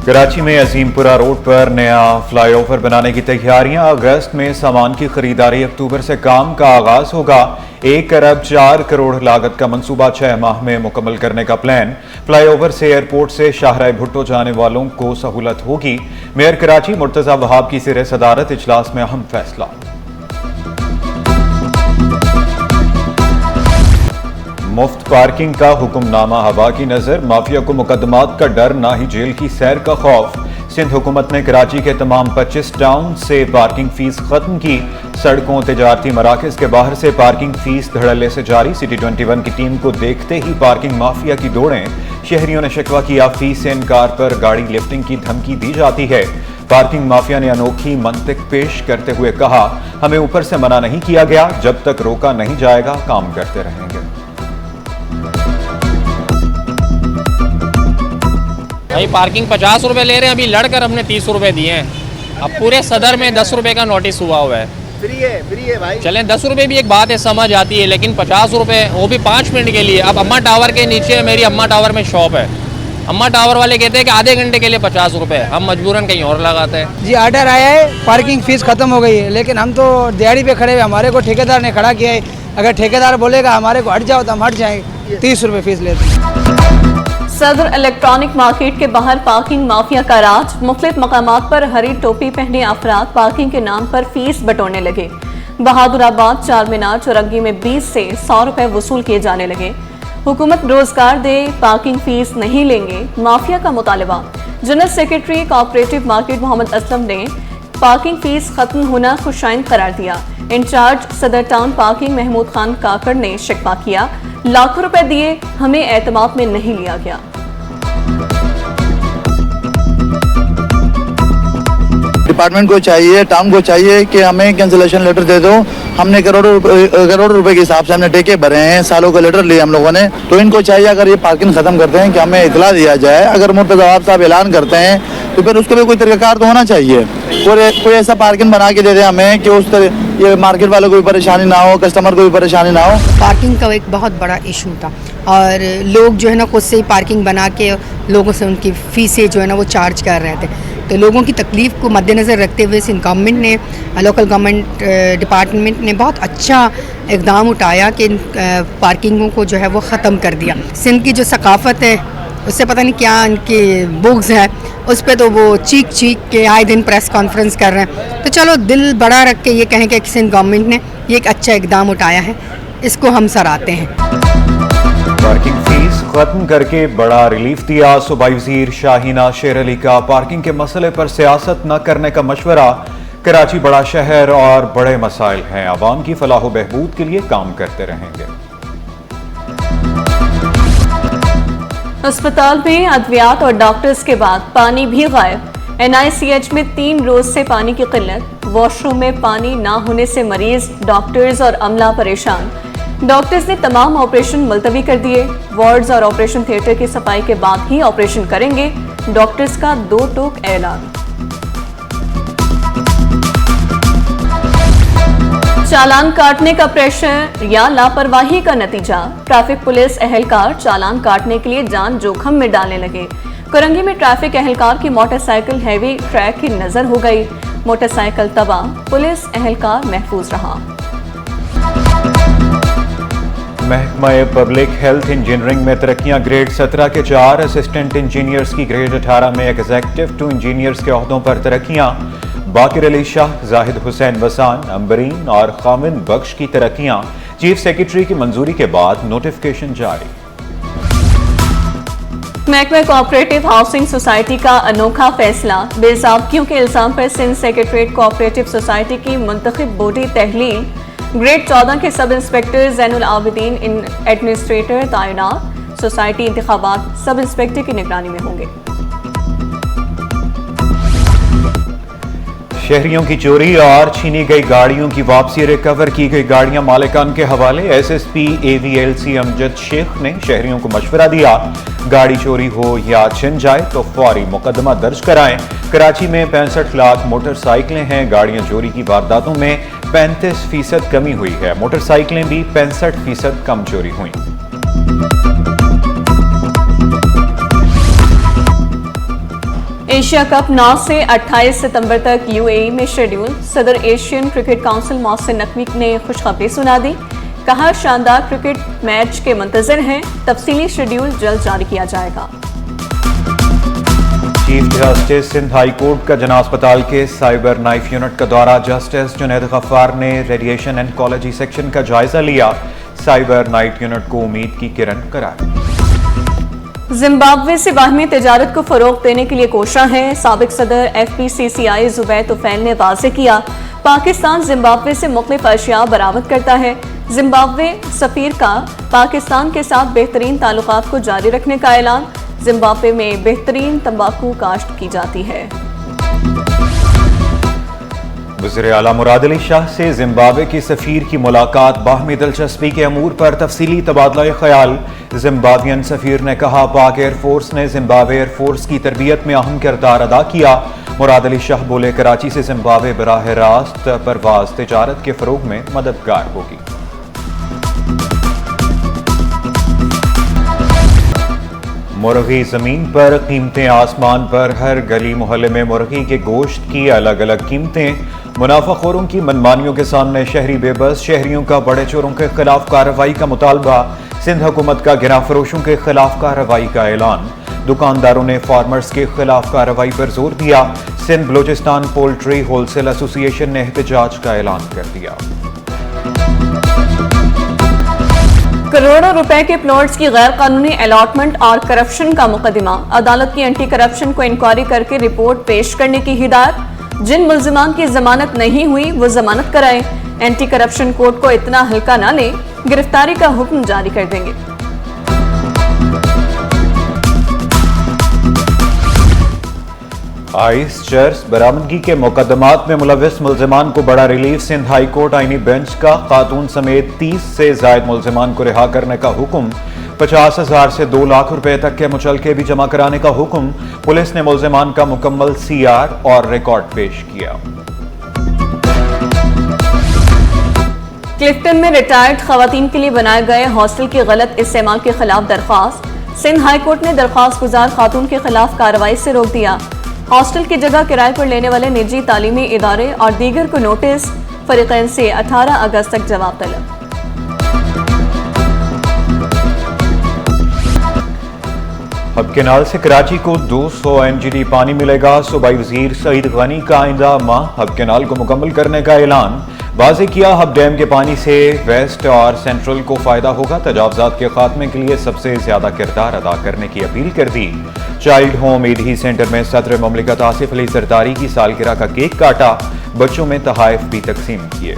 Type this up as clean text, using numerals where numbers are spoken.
कराची में अजीमपुरा रोड पर नया फ्लाईओवर बनाने की तैयारियां। अगस्त में सामान की खरीदारी, अक्टूबर से काम का आगाज होगा। 1 अरब 4 करोड़ लागत का मंसूबा 6 माह में मुकम्मल करने का प्लान। फ्लाईओवर से एयरपोर्ट से शाहराह भुट्टो जाने वालों को सहूलत होगी। मेयर कराची मुर्तजा वहाब की ज़ेर सदारत इजलास में अहम फैसला। मुफ्त पार्किंग का हुक्मनामा हवा की नजर, माफिया को मुकदमात का डर, ना ही जेल की सैर का खौफ। सिंध हुकूमत ने कराची के तमाम 25 टाउन से पार्किंग फीस खत्म की। सड़कों, तिजारती मराकज के बाहर से पार्किंग फीस धड़ल्ले से जारी। सिटी 21 की टीम को देखते ही पार्किंग माफिया की दौड़ें। शहरियों ने शिकवा किया, फीस से इनकार पर गाड़ी लिफ्टिंग की धमकी दी जाती है। पार्किंग माफिया ने अनोखी मंतिक पेश करते हुए कहा, हमें ऊपर से मना नहीं किया गया, जब तक रोका नहीं जाएगा काम करते रहेंगे। भाई पार्किंग 50 रुपए ले रहे हैं, अभी लड़कर हमने 30 रुपए दिए हैं। अब पूरे सदर में 10 रुपए का नोटिस हुआ हुआ है। फ्री है भाई। चलें 10 रुपए भी एक बात है, समझ आती है, लेकिन 50 रुपए वो भी 5 मिनट के लिए। अब अम्मा टावर के नीचे मेरी अम्मा टावर में शॉप है। अम्मा टावर वाले कहते हैं कि आधे घंटे के लिए 50 रुपए, हम मजबूरन कहीं और लगाते हैं। जी आर्डर आया है, पार्किंग फीस खत्म हो गई है, लेकिन हम तो दिहाड़ी पे खड़े हुए, हमारे को ठेकेदार ने खड़ा किया है। अगर ठेकेदार बोलेगा हमारे को हट जाओ तो हम हट जाएंगे। 30 रुपए फीस लेते हैं। सदर इलेक्ट्रॉनिक मार्केट के बाहर पार्किंग माफिया का राज। मुख्तलिफ मकामात पर हरी टोपी पहने अफराद पार्किंग के नाम पर फीस बटोरने लगे। बहादुराबाद, चार मीनार, चौरंगी में 20 से 100 रुपए वसूल किए जाने लगे। हुकूमत रोजगार दे, पार्किंग फीस नहीं लेंगे, माफिया का मुतालबा। General secretary cooperative market Mohammad Aslam ने पार्किंग फीस खत्म होना खुशाइन करार दिया। इंचार्ज सदर टाउन पार्किंग महमूद खान काकड़ ने शिकवा किया, लाखों रुपए दिए, हमें एतमाद में नहीं लिया गया। डिपार्टमेंट को चाहिए, टाउन को चाहिए कि हमें कैंसिलेशन लेटर दे दो। हमने करोड़ों रुपए के हिसाब से हमने ठेके भरे हैं, सालों का लेटर लिए हम लोगों ने। तो इनको चाहिए अगर ये पार्किंग खत्म करते हैं कि हमें इतला दिया जाए। अगर मुर्तजा साहब ऐलान करते हैं तो फिर उसके भी कोई तरीकाकार तो होना चाहिए। कोई ऐसा पार्किंग बना के दे दे हमें कि उस तरह ये मार्केट वालों को भी परेशानी ना हो, कस्टमर को भी परेशानी ना हो। पार्किंग का एक बहुत बड़ा इशू था और लोग जो है ना खुद से ही पार्किंग बना के लोगों से उनकी फीसें जो है ना वो चार्ज कर रहे थे। तो लोगों की तकलीफ़ को मद्देनज़र रखते हुए सिंध गवर्नमेंट ने, लोकल गवर्नमेंट डिपार्टमेंट ने बहुत अच्छा इक़दाम उठाया कि इन पार्किंगों को जो है वो ख़त्म कर दिया। सिंध की जो सकाफ़त है उससे पता नहीं क्या इनके बुग्स है, उस पर तो वो चीख के आए दिन प्रेस कॉन्फ्रेंस कर रहे हैं। तो चलो दिल बड़ा रख के ये कहें कि सिंध गवर्नमेंट ने ये एक अच्छा इक़दाम उठाया है, इसको हम सराहते हैं। पार्किंग फीस खत्म करके बड़ा रिलीफ दिया। सूबाई वज़ीर शाहीना शेर अली का पार्किंग के मसले पर सियासत न करने का मशवरा। कराची बड़ा शहर और बड़े मसाइल हैं, आवाम की फलाह बहबूद के लिए काम करते रहेंगे। अस्पताल में अद्वियात और डॉक्टर्स के बाद पानी भी गायब। NICH में 3 रोज से पानी की किल्लत। वॉशरूम में पानी ना होने से मरीज, डॉक्टर्स और अमला परेशान। डॉक्टर्स ने तमाम ऑपरेशन मुलतवी कर दिए। वार्ड्स और ऑपरेशन थिएटर की सफाई के बाद ही ऑपरेशन करेंगे। डॉक्टर्स का 2 टोक ऐलान। चालान काटने का प्रेशर या लापरवाही का नतीजा। ट्रैफिक पुलिस एहलकार चालान काटने के लिए जान जोखम में डालने लगे। कुरंगी में ट्रैफिक एहलकार की मोटरसाइकिल हैवी ट्रैक की नजर हो गई। मोटरसाइकिल तबाह, पुलिस एहलकार महफूज रहा। महकमा पब्लिक हेल्थ इंजीनियरिंग में तरक्कियां। ग्रेड 17 के 4 असिस्टेंट इंजीनियर्स की, ग्रेड 18 में एग्जीक्यूटिव 2 इंजीनियर्स के ओहदों पर तरक्कियां। बाकिर अली शाह, जाहिद हुसैन वसान, अंबरीन और खामिन बख्श की तरक्कियां। चीफ सेक्रेटरी की मंजूरी के बाद नोटिफिकेशन जारी। महकमा कोऑपरेटिव हाउसिंग सोसाइटी का अनोखा फैसला। बेज़ाब्तियों के इल्जाम पर सिंध सेक्रेटरीट कोऑपरेटिव सोसाइटी की मुंतखब बॉडी तहलील। ग्रेड 14 के sub inspector Zainul Abidin administrator तैनात। सोसाइटी इंतखाबात सब इंस्पेक्टर की निगरानी में होंगे। शहरियों की चोरी और छीनी गई गाड़ियों की वापसी। रिकवर की गई गाड़ियां मालिकान के हवाले। SSP AVLC अमजद शेख ने शहरियों को मशवरा दिया, गाड़ी चोरी हो या छिन जाए तो फौरी मुकदमा दर्ज कराएं। कराची में 65 लाख मोटरसाइकिलें हैं। गाड़ियां चोरी की वारदातों में 35% कमी हुई है। मोटरसाइकिलें भी 65% कम चोरी हुई। एशिया कप 9 से 28 सितंबर तक यूएई में शेड्यूल। सदर Asian cricket council Mohsin Naqvi ने खुशखबरी सुना दी। कहा शानदार क्रिकेट मैच के मुंतज़िर हैं, तफसीली शेड्यूल जल्द जारी किया जाएगा। Chief justice Sindh high court का जना अस्पताल के साइबर नाइफ यूनिट का दौरा। जस्टिस जुनैद गफ्फार ने रेडिएशन एंकोलॉजी सेक्शन का जायजा लिया। साइबर नाइफ यूनिट को उम्मीद की किरण करार। जिम्बाब्वे से बाहमी तिजारत को फरोग देने के लिए कोशां है। साबिक सदर FPCCI जुबैर तुफैल ने वाज़ेह किया, पाकिस्तान जिम्बाब्वे से मुख्तलिफ अशिया बरामद करता है। जिम्बाब्वे सफीर का पाकिस्तान के साथ बेहतरीन ताल्लुकात को जारी रखने का ऐलान। जिम्बाब्वे में बेहतरीन तंबाकू काश्त की जाती है। वज़ीर आला मुराद अली शाह से जिम्बाब्वे की सफीर की मुलाकात। बाहमी दिलचस्पी के अमूर पर तफसीली तबादला ख्याल। जिम्बाब्वियन सफीर ने कहा, पाक एयरफोर्स ने जिम्बाब्वे एयरफोर्स की तरबियत में अहम किरदार अदा किया। मुराद अली शाह बोले, कराची से जिम्बाब्वे बराह रास्त परवाज तिजारत के फरोग में मददगार होगी। मुर्गी जमीन पर, कीमतें आसमान पर। हर गली मोहल्ले में मुर्गी के गोश्त की अलग अलग कीमतें। मुनाफाखोरों की मनमानियों के सामने शहरी बेबस। शहरियों का बड़े चोरों के खिलाफ कार्रवाई का मुतालबा। सिंध हुकूमत का गिरा फरोशों के खिलाफ कार्रवाई का ऐलान। दुकानदारों ने फार्मर्स के खिलाफ कार्रवाई पर जोर दिया। Sindh Balochistan poultry wholesale association ने एहतजाज का ऐलान कर दिया। करोड़ों रुपए के प्लॉट्स की गैर कानूनी अलॉटमेंट और करप्शन का मुकदमा। अदालत की एंटी करप्शन को इंक्वायरी करके रिपोर्ट पेश करने की हिदायत। जिन मुल्जिमान की जमानत नहीं हुई वो जमानत कराएं। एंटी करप्शन कोर्ट को इतना हल्का न ले, गिरफ्तारी का हुक्म जारी कर देंगे। आइस चर्स बरामदगी के मुकदमात में मुलविस मुल्जिमान को बड़ा रिलीफ। सिंध हाई कोर्ट आईनी बेंच का खातून समेत 30 से जायद मुल्जिमान को रिहा करने का हुक्म। 50,000 से 2 लाख रुपए तक के मुचलके भी जमा कराने का हुक्म। पुलिस ने मुल्जिमान का मुकम्मल CR और रिकॉर्ड पेश किया। क्लिफ्टन में रिटायर्ड खवातीन के लिए बनाए गए हॉस्टल के गलत इस्तेमाल के खिलाफ दरख्वास्त। सिंध हाई कोर्ट ने दरख्वास्त गुजार खातून के खिलाफ कार्रवाई से रोक दिया। हॉस्टल की जगह किराए पर लेने वाले निजी तालीमी इदारे और दीगर को नोटिस। फरीकैन से 18 अगस्त तक जवाब तलब। हब केनाल से कराची को 200 MGD पानी मिलेगा। सूबाई वजीर सईद गनी का आइंदा माह हब केनाल को मुकम्मल करने का ऐलान। वाज़ेह किया, हब डैम के पानी से वेस्ट और सेंट्रल को फायदा होगा। तजावजात के खात्मे के लिए सबसे ज्यादा किरदार अदा करने की अपील कर दी। चाइल्ड होम ईदही सेंटर में सदर ममलिकत आसिफ अली जरदारी की सालगिरह का केक काटा। बच्चों में तहाइफ भी तकसीम किए।